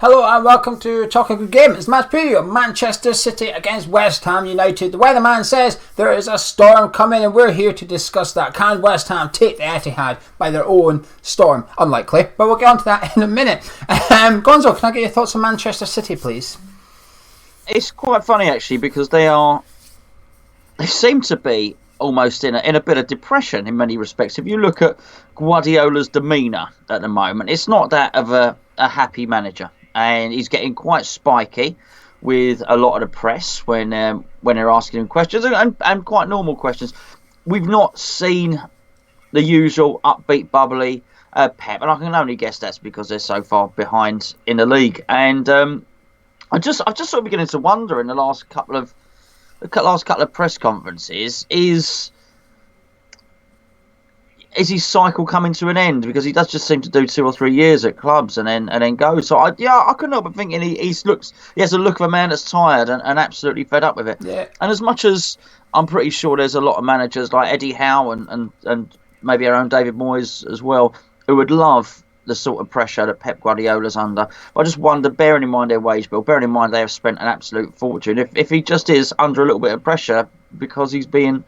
Hello and welcome to Talking Good Game. It's match preview of Manchester City against West Ham United. The weatherman says there is a storm coming and we're here to discuss that. Can West Ham take the Etihad by their own storm? Unlikely, but we'll get on to that in a minute. Gonzo, can I get your thoughts on Manchester City, please? It's quite funny actually because they seem to be almost in a bit of depression in many respects. If you look at Guardiola's demeanour at the moment, it's not that of a happy manager. And he's getting quite spiky with a lot of the press when they're asking him questions and quite normal questions. We've not seen the usual upbeat, bubbly Pep, and I can only guess that's because they're so far behind in the league. And I've just sort of beginning to wonder in the last couple of press conferences is his cycle coming to an end, because he does just seem to do 2 or 3 years at clubs and then go. So I couldn't help but thinking he has a look of a man that's tired and absolutely fed up with it. Yeah. And as much as I'm pretty sure there's a lot of managers like Eddie Howe and maybe our own David Moyes as well who would love the sort of pressure that Pep Guardiola's under. But I just wonder, bearing in mind their wage bill, bearing in mind they have spent an absolute fortune, if he just is under a little bit of pressure because they're being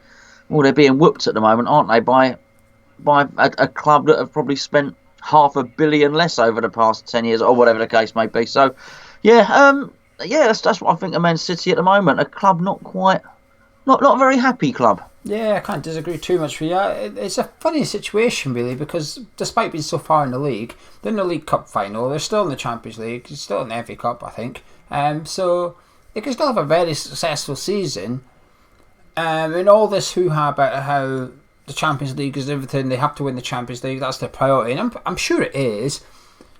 whooped at the moment, aren't they, by a club that have probably spent $500 million less over the past 10 years, or whatever the case may be. So, that's what I think of Man City at the moment. A club not a very happy club. Yeah, I can't disagree too much with you. It's a funny situation, really, because despite being so far in the league, they're in the League Cup final, they're still in the Champions League, they're still in the FA Cup, I think. So they can still have a very successful season. And all this hoo-ha about how the Champions League is everything, they have to win the Champions League, that's their priority, and I'm sure it is,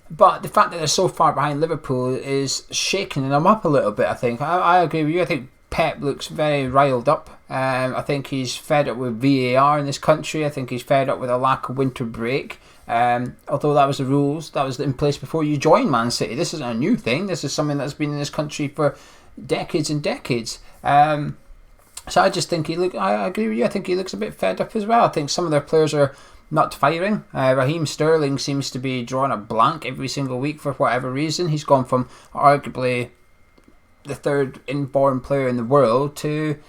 but the fact that they're so far behind Liverpool is shaking them up a little bit, I think. I agree with you. I think Pep looks very riled up. I think he's fed up with VAR in this country. I think he's fed up with a lack of winter break. Although that was the rules, that was in place before you joined Man City. This isn't a new thing. This is something that's been in this country for decades and decades. So I just think I agree with you. I think he looks a bit fed up as well. I think some of their players are not firing. Raheem Sterling seems to be drawing a blank every single week for whatever reason. He's gone from arguably the third inborn player in the world to,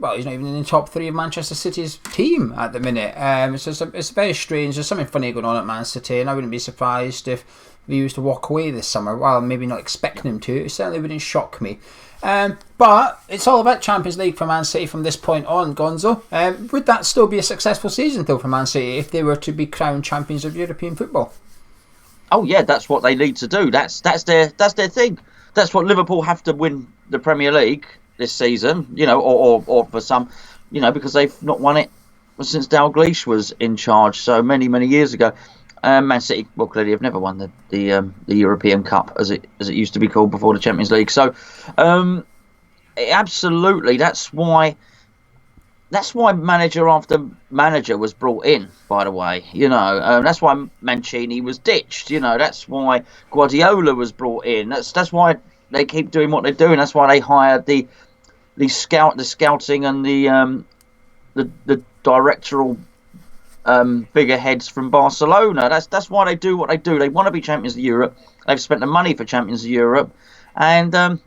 well, he's not even in the top 3 of Manchester City's team at the minute. It's very strange. There's something funny going on at Man City, and I wouldn't be surprised if he was to walk away this summer. While I'm maybe not expecting him to, it certainly wouldn't shock me. But it's all about Champions League for Man City from this point on, Gonzo. Would that still be a successful season, though, for Man City if they were to be crowned champions of European football? Oh yeah, that's what they need to do. That's their thing. That's what Liverpool have to win the Premier League this season, or for some, because they've not won it since Dalglish was in charge so many years ago. Man City, well, clearly have never won the European Cup as it used to be called before the Champions League. So, absolutely, that's why manager after manager was brought in. By the way, that's why Mancini was ditched. That's why Guardiola was brought in. That's why they keep doing what they're doing. That's why they hired the scouting and the directorial bigger heads from Barcelona. That's why they do what they do. They want to be champions of Europe. They've spent the money for champions of Europe, and I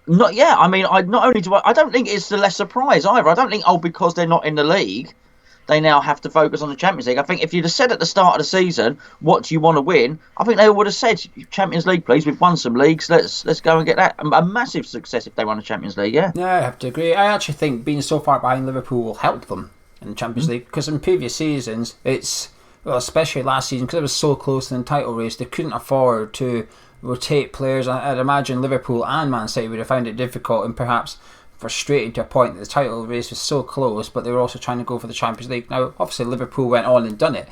don't think it's the lesser prize either. I don't think because they're not in the league, they now have to focus on the Champions League. I think if you'd have said at the start of the season, what do you want to win? I think they would have said, Champions League, please. We've won some leagues. Let's go and get that. A massive success if they won the Champions League. Yeah. No, I have to agree. I actually think being so far behind Liverpool will help them in the Champions League, because in previous seasons, especially last season, because it was so close in the title race, they couldn't afford to rotate players. I'd imagine Liverpool and Man City would have found it difficult and perhaps frustrating to a point that the title race was so close, but they were also trying to go for the Champions League. Now, obviously, Liverpool went on and done it,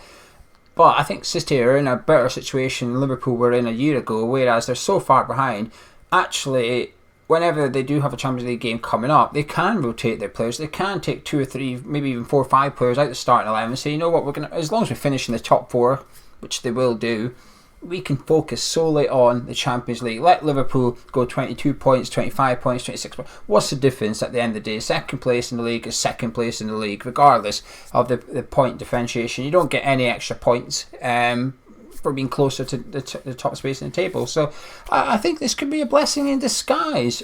but I think City are in a better situation than Liverpool were in a year ago, whereas they're so far behind. Actually, whenever they do have a Champions League game coming up, they can rotate their players. They can take 2 or 3, maybe even 4 or 5 players out the starting 11 and say, you know what, as long as we finish in the top 4, which they will do, we can focus solely on the Champions League. Let Liverpool go 22 points, 25 points, 26 points. What's the difference at the end of the day? Second place in the league is second place in the league, regardless of the point differentiation. You don't get any extra points for being closer to the top space in the table. So I think this could be a blessing in disguise,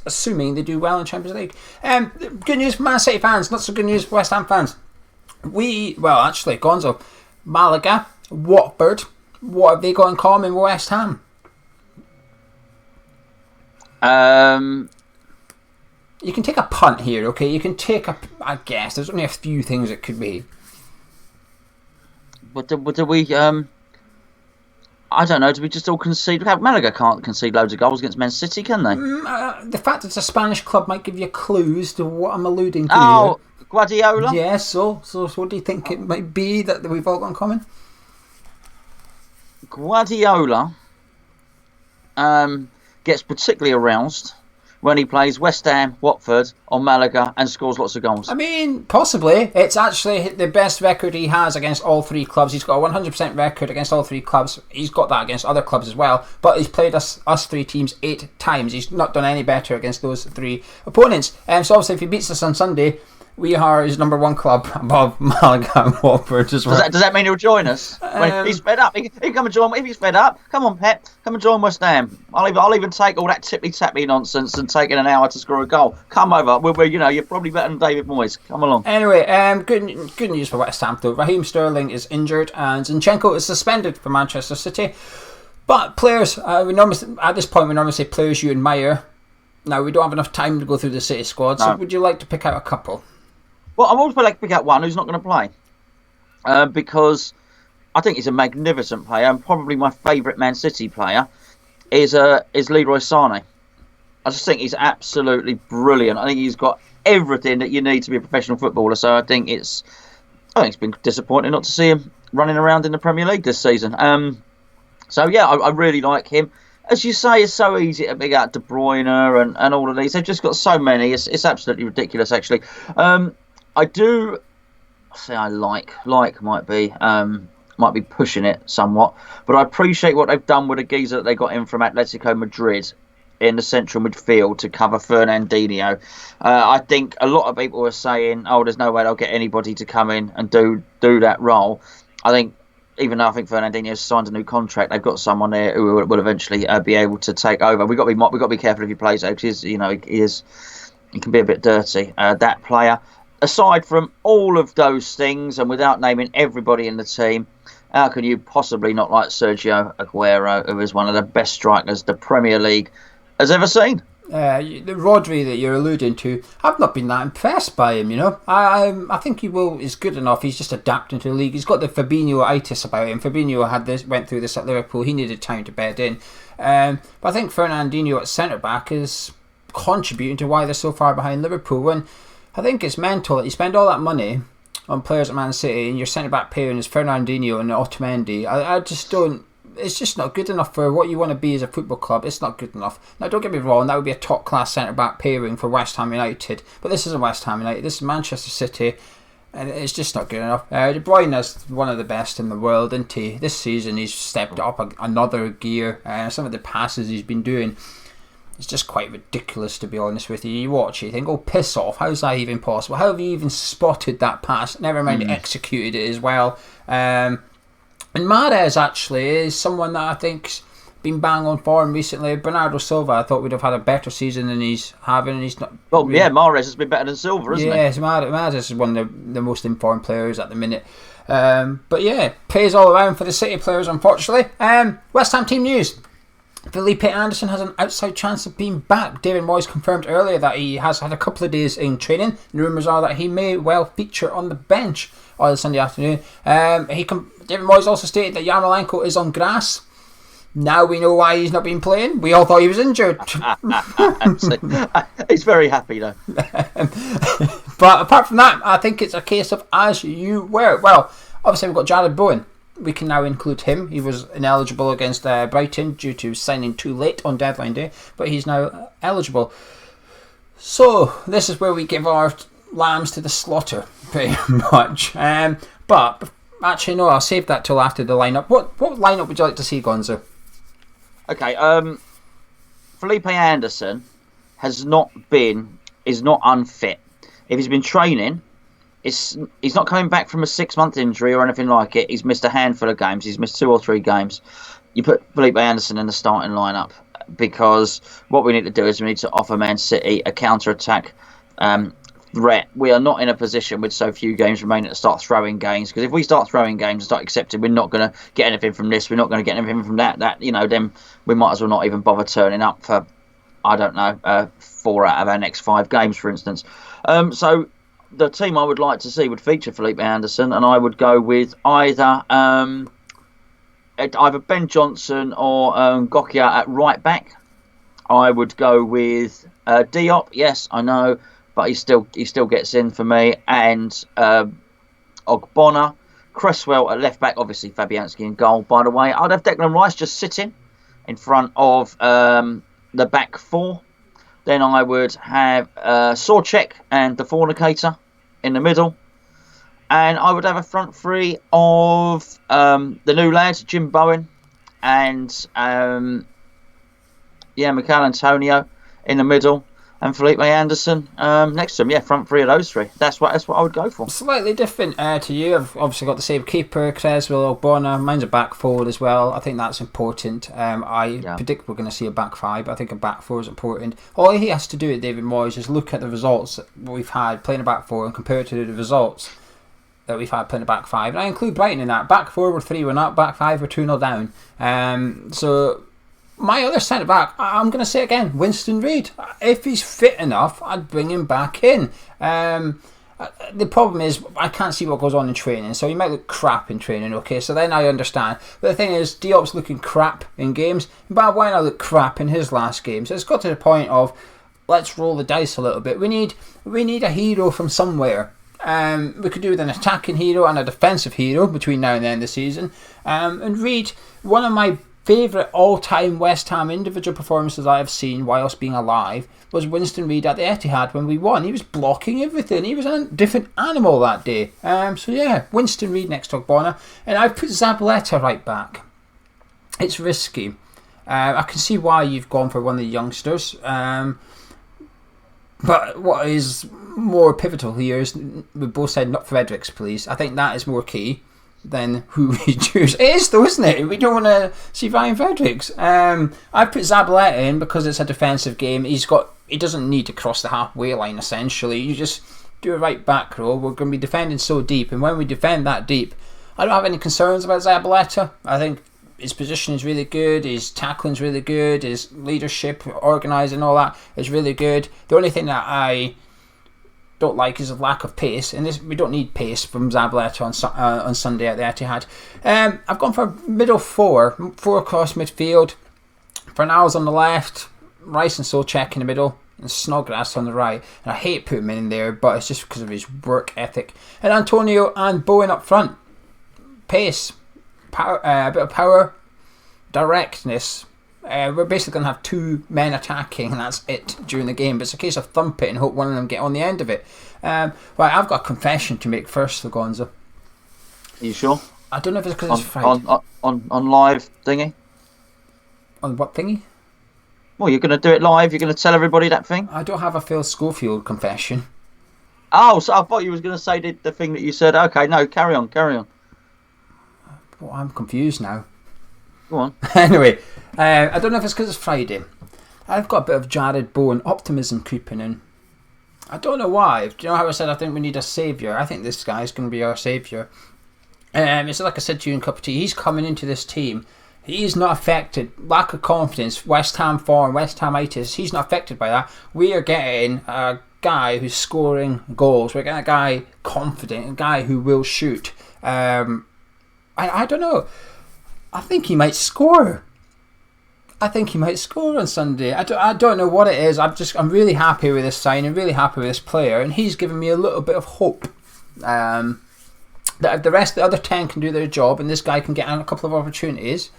assuming they do well in Champions League. Good news for Man City fans, not so good news for West Ham fans. Actually, Gonzo, Malaga, Watford, what have they got in common with West Ham? You can take a punt here, okay? You can take I guess there's only a few things it could be. But do we? I don't know. Do we just all concede? Malaga can't concede loads of goals against Man City, can they? The fact that it's a Spanish club might give you clues to what I'm alluding to. Oh, here. Guardiola. Yeah. So what do you think it might be that we've all got in common? Guardiola gets particularly aroused when he plays West Ham, Watford, or Malaga and scores lots of goals. I mean, possibly. It's actually the best record he has against all three clubs. He's got a 100% record against all three clubs. He's got that against other clubs as well. But he's played us three teams 8 times. He's not done any better against those 3 opponents. So obviously if he beats us on Sunday, we are his number 1 club above Malaga and Watford as well. Does that mean he'll join us? When he's fed up, he can come and join. If he's fed up, come on, Pep, come and join West Ham. I'll even take all that tippy-tappy nonsense and take in an hour to score a goal. Come over. You're probably better than David Moyes. Come along. Anyway, good news for West Ham though. Raheem Sterling is injured and Zinchenko is suspended for Manchester City. But players, at this point we normally say players you admire. Now we don't have enough time to go through the City squad, so would you like to pick out a couple? Well, I always like to pick out one who's not going to play because I think he's a magnificent player, and probably my favourite Man City player is Leroy Sané. I just think he's absolutely brilliant. I think he's got everything that you need to be a professional footballer. So I think it's been disappointing not to see him running around in the Premier League this season. I really like him. As you say, it's so easy to pick out De Bruyne and all of these. They've just got so many. It's absolutely ridiculous, actually. I do say I like might be pushing it somewhat, but I appreciate what they've done with the geezer that they got in from Atletico Madrid in the central midfield to cover Fernandinho. I think a lot of people were saying, "Oh, there's no way they'll get anybody to come in and do that role." I think, even though I think Fernandinho's signed a new contract, they've got someone there who will eventually be able to take over. We've got to be careful if he plays though, because he can be a bit dirty. That player. Aside from all of those things, and without naming everybody in the team, how can you possibly not like Sergio Aguero, who is one of the best strikers the Premier League has ever seen? The Rodri that you're alluding to, I've not been that impressed by him. I think he is good enough. He's just adapting to the league. He's got the Fabinho-itis about him. Fabinho went through this at Liverpool. He needed time to bed in. But I think Fernandinho at centre back is contributing to why they're so far behind Liverpool. And I think it's mental that you spend all that money on players at Man City and your centre-back pairing is Fernandinho and Otamendi. I just don't... It's just not good enough for what you want to be as a football club. It's not good enough. Now, don't get me wrong, that would be a top-class centre-back pairing for West Ham United. But this isn't West Ham United. This is Manchester City. And it's just not good enough. De Bruyne is one of the best in the world, isn't he? This season he's stepped up another gear. Some of the passes he's been doing... It's just quite ridiculous, to be honest with you. You watch it, you think, oh, piss off. How's that even possible? How have you even spotted that pass? Never mind executed it as well. And Mahrez, actually, is someone that I think's been bang on form recently. Bernardo Silva, I thought would have had a better season than he's having. And he's not. Well, really... Mahrez has been better than Silva, hasn't he? Yes, Mahrez is one of the most informed players at the minute. But yeah, plays all around for the City players, unfortunately. West Ham team news. Felipe Anderson has an outside chance of being back. David Moyes confirmed earlier that he has had a couple of days in training. The rumours are that he may well feature on the bench on Sunday afternoon. David Moyes also stated that Yarmolenko is on grass. Now we know why he's not been playing. We all thought he was injured. He's very happy though. But apart from that, I think it's a case of as you were. Well, obviously we've got Jared Bowen. We can now include him. He was ineligible against Brighton due to signing too late on deadline day, but he's now eligible. So this is where we give our lambs to the slaughter, pretty much. But actually, no, I'll save that till after the lineup. What lineup would you like to see, Gonzo? Okay, Felipe Anderson is not unfit. If he's been training, he's not coming back from a 6-month injury or anything like it. He's missed a handful of games. He's missed 2 or 3 games. You put Felipe Anderson in the starting lineup because what we need to do is we need to offer Man City a counter-attack threat. We are not in a position with so few games remaining to start throwing games, because if we start throwing games and start accepting we're not going to get anything from this, we're not going to get anything from that, then we might as well not even bother turning up for, I don't know, 4 out of our next 5 games, for instance. So the team I would like to see would feature Felipe Anderson, and I would go with either Ben Johnson or Gokia at right back. I would go with Diop. Yes, I know, but he still gets in for me. And Ogbonna, Cresswell at left back. Obviously Fabianski in goal. By the way, I'd have Declan Rice just sitting in front of the back 4. Then I would have Sorchek and the Fornicator in the middle. And I would have a front 3 of the new lads, Jim Bowen and Michael Antonio in the middle, and Felipe Anderson next to him. Yeah, front 3 of those 3. That's what I would go for. Slightly different to you. I've obviously got the same keeper, Cresswell, Ogbonna. Mine's a back 4 as well. I think that's important. I predict we're going to see a back 5. I think a back 4 is important. All he has to do, David Moyes, is look at the results that we've had playing a back 4 and compare it to the results that we've had playing a back 5. And I include Brighton in that. Back 4 were 3-1 up, back 5 were 2-0 down. So my other centre back, I'm going to say again, Winston Reid. If he's fit enough, I'd bring him back in. The problem is I can't see what goes on in training, so he might look crap in training, okay, so then I understand. But the thing is, Diop's looking crap in games, but why not look crap in his last game? So it's got to the point of, let's roll the dice a little bit. We need a hero from somewhere. We could do with an attacking hero and a defensive hero between now and the end of the season. And Reid, one of my favourite all-time West Ham individual performances I have seen whilst being alive was Winston Reid at the Etihad when we won. He was blocking everything. He was a different animal that day. So yeah, Winston Reid next to Ogbonna. And I've put Zabaleta right back. It's risky. I can see why you've gone for one of the youngsters. But what is more pivotal here is we both said not Fredericks, please. I think that is more key than who we choose. It is though, isn't it? We don't want to see Ryan Fredericks. I put Zabaleta in because it's a defensive game. He doesn't need to cross the halfway line essentially. You just do a right back row. We're going to be defending so deep, and when we defend that deep, I don't have any concerns about Zabaleta. I think his position is really good, his tackling is really good, his leadership, organising, all that is really good. The only thing that I don't like is a lack of pace, and we don't need pace from Zabaleta on Sunday at the Etihad. I've gone for middle 4 across midfield. Fernald's on the left, Rice and Solchek in the middle, and Snodgrass on the right. And I hate putting him in there, but it's just because of his work ethic. And Antonio and Bowen up front. Pace. Power, a bit of power, directness. We're basically going to have 2 men attacking, and that's it during the game. But it's a case of thump it and hope one of them get on the end of it. Right, I've got a confession to make first, Gonzo. Are you sure? I don't know if it's because it's Friday. On live thingy? On what thingy? Well, you're going to do it live? You're going to tell everybody that thing? I don't have a Phil Schofield confession. Oh, so I thought you was going to say the thing that you said. Okay, no, carry on. Well, I'm confused now. Go on. Anyway, I don't know if it's because it's Friday. I've got a bit of Jared Bowen optimism creeping in. I don't know why. Do you know how I said I think we need a saviour? I think this guy's going to be our saviour. It's like I said to you in Cup of Tea. He's coming into this team. He's not affected. Lack of confidence, West Ham form, West Hamitis. He's not affected by that. We are getting a guy who's scoring goals. We're getting a guy confident, a guy who will shoot. I don't know. I think he might score. On Sunday. I don't know what it is. I'm really happy with this signing, really happy with this player, and he's given me a little bit of hope. That if the other 10 can do their job and this guy can get a couple of opportunities.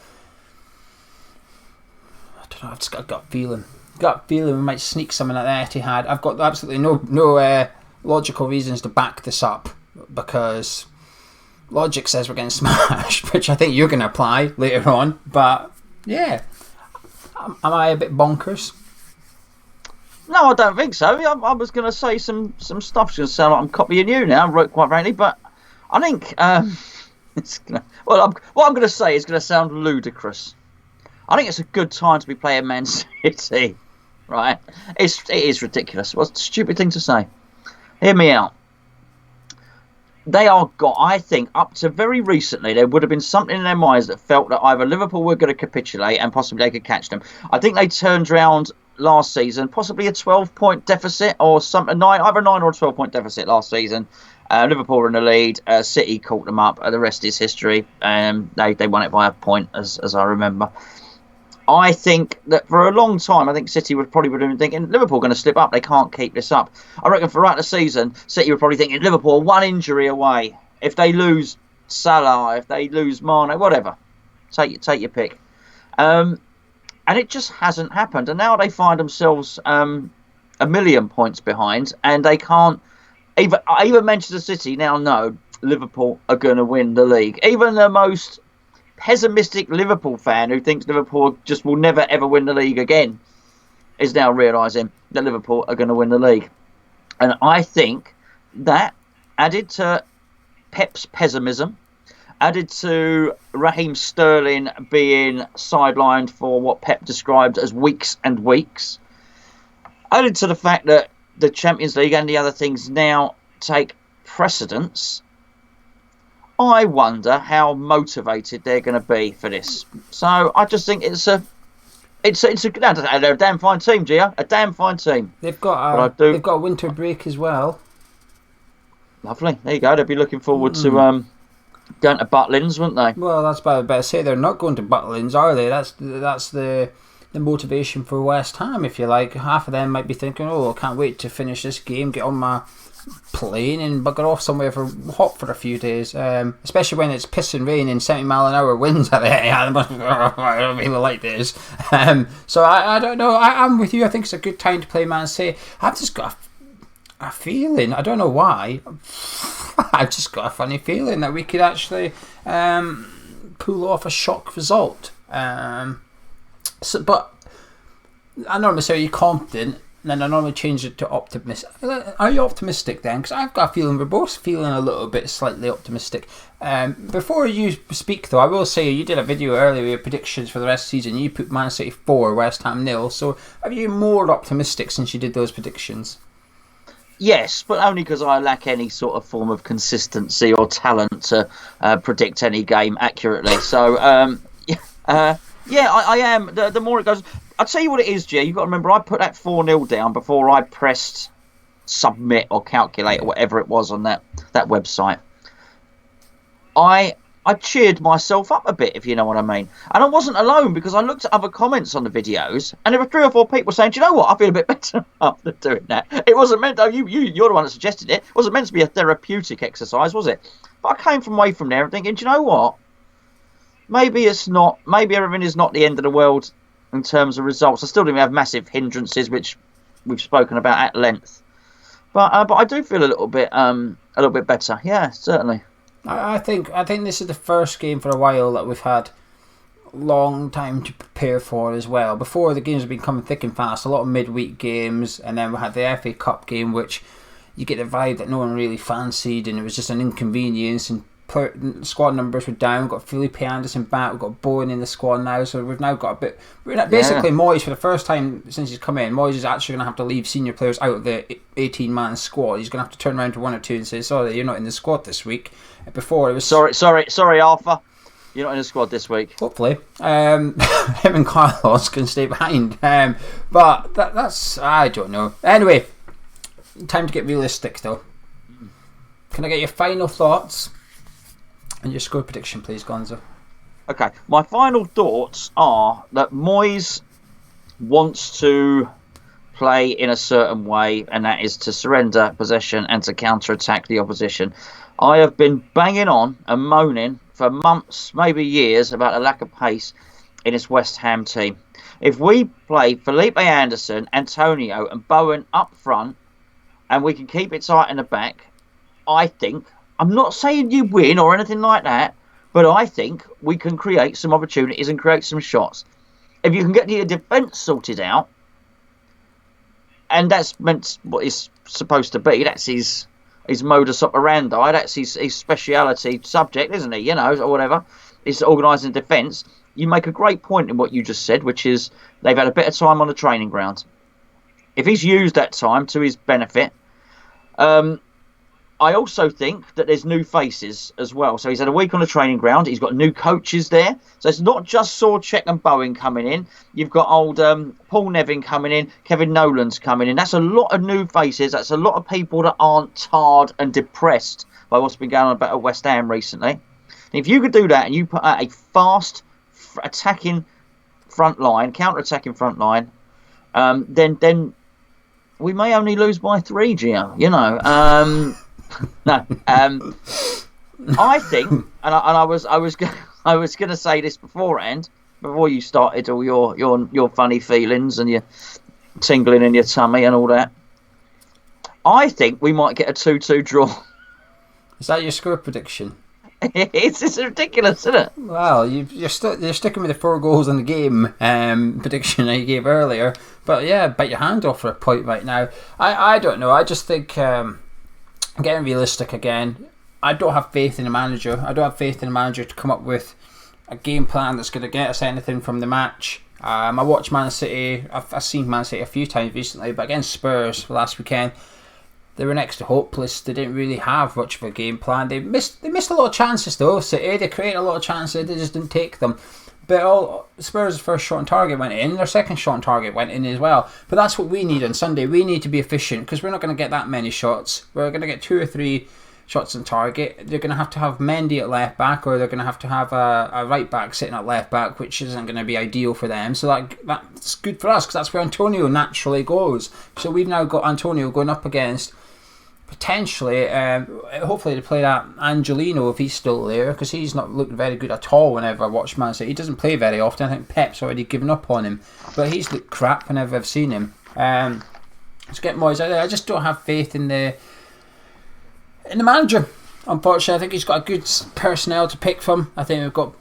I don't know. I've just got a gut feeling. We might sneak something at the Etihad. I've got absolutely no logical reasons to back this up because logic says we're getting smashed, which I think you're going to apply later on. But yeah, am I a bit bonkers? No, I don't think so. I was going to say some stuff. It's going to sound like I'm copying you now, quite frankly. But I think what I'm going to say is going to sound ludicrous. I think it's a good time to be playing Man City, right? It is ridiculous. What's a stupid thing to say? Hear me out. They are got. I think up to very recently, there would have been something in their minds that felt that either Liverpool were going to capitulate and possibly they could catch them. I think they turned round last season, possibly a 12-point deficit or something, either a 9 or a 12-point deficit last season. Liverpool were in the lead. City caught them up. The rest is history. They won it by a point, as I remember. I think that for a long time, I think City would probably been thinking Liverpool are going to slip up. They can't keep this up. I reckon throughout the season, City were probably thinking Liverpool one injury away. If they lose Salah, if they lose Mane, whatever, take your pick. And it just hasn't happened. And now they find themselves a million points behind, and they can't. Even Manchester City now know Liverpool are going to win the league. Even the most pessimistic Liverpool fan who thinks Liverpool just will never ever win the league again is now realising that Liverpool are going to win the league. And I think that added to Pep's pessimism, added to Raheem Sterling being sidelined for what Pep described as weeks and weeks, added to the fact that the Champions League and the other things now take precedence, I wonder how motivated they're going to be for this. So I just think they're a damn fine team, Gio. A damn fine team. They've got a winter break as well. Lovely. There you go. They'll be looking forward to going to Butlins, won't they? Well, that's what I better say. They're not going to Butlins, are they? That's the motivation for West Ham, if you like. Half of them might be thinking, "Oh, I can't wait to finish this game, get on my plane and bugger off somewhere for a few days." Especially when it's pissing rain and 70-mile-an-hour winds at the I don't really like this. So I don't know. I'm with you. I think it's a good time to play Man City. I've just got a feeling. I don't know why. I've just got a funny feeling that we could actually pull off a shock result. But I normally say you're confident, and then I normally change it to optimistic. Are you optimistic then? Because I've got a feeling we're both feeling a little bit slightly optimistic. Before you speak, though, I will say you did a video earlier with your predictions for the rest of the season. You put Man City 4, West Ham 0. So are you more optimistic since you did those predictions? Yes, but only because I lack any sort of form of consistency or talent to predict any game accurately. So, I am. The more it goes, I'll tell you what it is, G. You've got to remember, I put that 4-0 down before I pressed submit or calculate or whatever it was on that website. I cheered myself up a bit, if you know what I mean. And I wasn't alone, because I looked at other comments on the videos, and there were 3 or 4 people saying, "Do you know what? I feel a bit better after doing that." It wasn't meant. Oh, you're the one that suggested it. It wasn't meant to be a therapeutic exercise, was it? But I came away from there and thinking, do you know what? Maybe it's not. Maybe everything is not the end of the world in terms of results. I still do have massive hindrances, which we've spoken about at length. But I do feel a little bit better. Yeah, certainly. I think this is the first game for a while that we've had long time to prepare for as well. Before, the games have been coming thick and fast, a lot of midweek games, and then we had the FA Cup game, which you get the vibe that no one really fancied, and it was just an inconvenience, and squad numbers were down. We've got Felipe Anderson back, we've got Bowen in the squad now, so we've now got a bit. Basically, Moyes, for the first time since he's come in, Moyes is actually going to have to leave senior players out of the 18-man squad. He's going to have to turn around to 1 or 2 and say, "Sorry, you're not in the squad this week." Before it was sorry, Arthur, you're not in the squad this week. Hopefully, him and Carlos can stay behind. But that's, I don't know. Anyway, time to get realistic, though. Can I get your final thoughts and your score prediction, please, Gonzo? Okay, my final thoughts are that Moyes wants to play in a certain way, and that is to surrender possession and to counter-attack the opposition. I have been banging on and moaning for months, maybe years, about the lack of pace in this West Ham team. If we play Felipe Anderson, Antonio and Bowen up front, and we can keep it tight in the back, I think, I'm not saying you win or anything like that, but I think we can create some opportunities and create some shots. If you can get your defence sorted out, and that's meant what it's supposed to be. That's his modus operandi. That's his speciality subject, isn't he? Or whatever. It's organising defence. You make a great point in what you just said, which is they've had a bit of time on the training ground. If he's used that time to his benefit, I also think that there's new faces as well. So he's had a week on the training ground. He's got new coaches there. So it's not just Sorchek and Bowen coming in. You've got old Paul Nevin coming in. Kevin Nolan's coming in. That's a lot of new faces. That's a lot of people that aren't tarred and depressed by what's been going on about West Ham recently. And if you could do that and you put out a fast attacking front line, counter-attacking front line, then we may only lose by 3, Gio. No, I think, and I was going to say this beforehand, before you started all your funny feelings and your tingling in your tummy and all that. I think we might get a 2-2 draw. Is that your score prediction? It's ridiculous, isn't it? Well, you're sticking with the 4 goals in the game prediction that you gave earlier, but yeah, bite your hand off for a point right now. I don't know. I just think. Getting realistic again, I don't have faith in the manager. I don't have faith in the manager to come up with a game plan that's going to get us anything from the match. I watched Man City. I've seen Man City a few times recently, but against Spurs last weekend, they were next to hopeless. They didn't really have much of a game plan. They missed a lot of chances though. City, they created a lot of chances. They just didn't take them. But Spurs' first shot on target went in. Their second shot on target went in as well. But that's what we need on Sunday. We need to be efficient because we're not going to get that many shots. We're going to get 2 or 3 shots on target. They're going to have Mendy at left back, or they're going to have a right back sitting at left back, which isn't going to be ideal for them. So that's good for us because that's where Antonio naturally goes. So we've now got Antonio going up against potentially, hopefully to play that Angelino if he's still there, because he's not looked very good at all whenever I watch Man City. He doesn't play very often. I think Pep's already given up on him, but he's looked crap whenever I've seen him. Let's get Moyes out there. I just don't have faith in the manager. Unfortunately, I think he's got a good personnel to pick from. I think we've got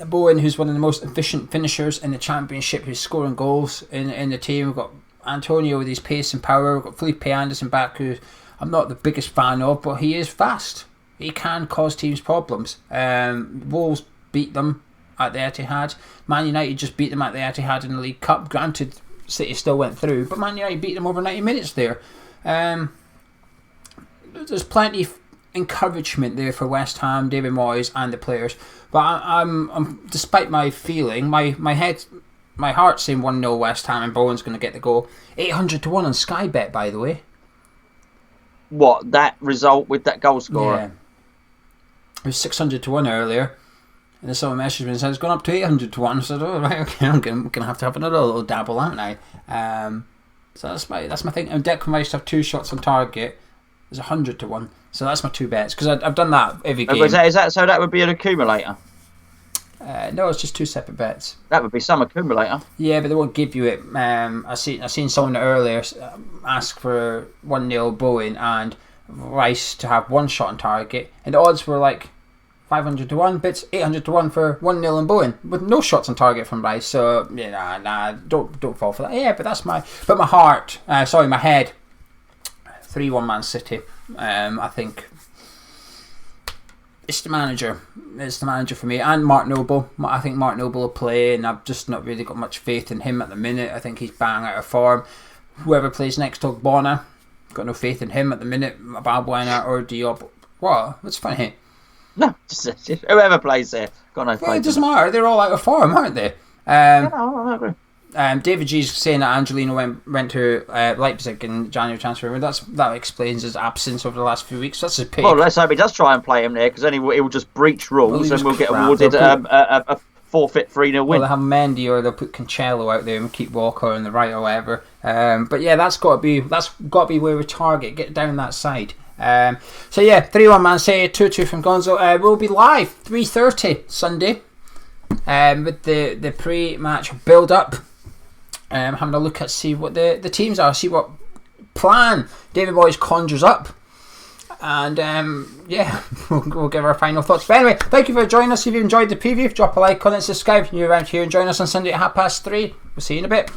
Bowen, who's one of the most efficient finishers in the Championship, who's scoring goals in the team. We've got Antonio with his pace and power. We've got Felipe Anderson back, who I'm not the biggest fan of, but he is fast. He can cause teams problems. Wolves beat them at the Etihad. Man United just beat them at the Etihad in the League Cup. Granted, City still went through, but Man United beat them over 90 minutes there. There's plenty of encouragement there for West Ham, David Moyes, and the players. But I'm despite my feeling, my heart's saying 1-0 West Ham, and Bowen's going to get the goal. 800 to 1 on Sky Bet, by the way. What, that result with that goal scorer? Yeah. It was 600 to 1 earlier. And then someone messaged me and said it's gone up to 800 to 1. I said, oh, right, okay, I'm going to have another little dabble, aren't I? So that's my thing. And Declan Rice to have 2 shots on target is 100 to 1. So that's my 2 bets, because I've done that every game. Is that so? That would be an accumulator? No, it's just 2 separate bets. That would be some accumulator. Yeah, but they won't give you it. I seen someone earlier ask for 1-0 Bowen and Rice to have 1 shot on target, and the odds were like 500 to 1, but it's 800 to 1 for 1-0 and Bowen with no shots on target from Rice. So yeah, don't fall for that. Yeah, but that's my heart. My head. 3-1 Man City. I think. It's the manager. It's the manager for me. And Mark Noble. I think Mark Noble will play, and I've just not really got much faith in him at the minute. I think he's bang out of form. Whoever plays next to Ogbonna, got no faith in him at the minute. Balbuena or Diop. What? What's funny? No, just whoever plays there, got no faith. Well, it doesn't matter. They're all out of form, aren't they? I agree. David G's saying that Angelino went to Leipzig in January transfer window. That explains his absence over the last few weeks. That's a pity. Well, let's hope he does try and play him there, because then he will just breach rules and we'll get awarded a forfeit 3-0 win. Well, they'll have Mendy, or they'll put Cancelo out there and keep Walker on the right or whatever. But yeah, that's got to be where we target. Get down that side. So yeah, 3-1 Man City, 2-2 from Gonzo. We'll be live 3:30 Sunday with the pre-match build-up. Having a look at see what the teams are, see what plan David Moyes conjures up, and we'll give our final thoughts. But anyway, thank you for joining us. If you enjoyed the preview, drop a like, comment, subscribe if you're around here, and join us on Sunday at 3:30. We'll see you in a bit.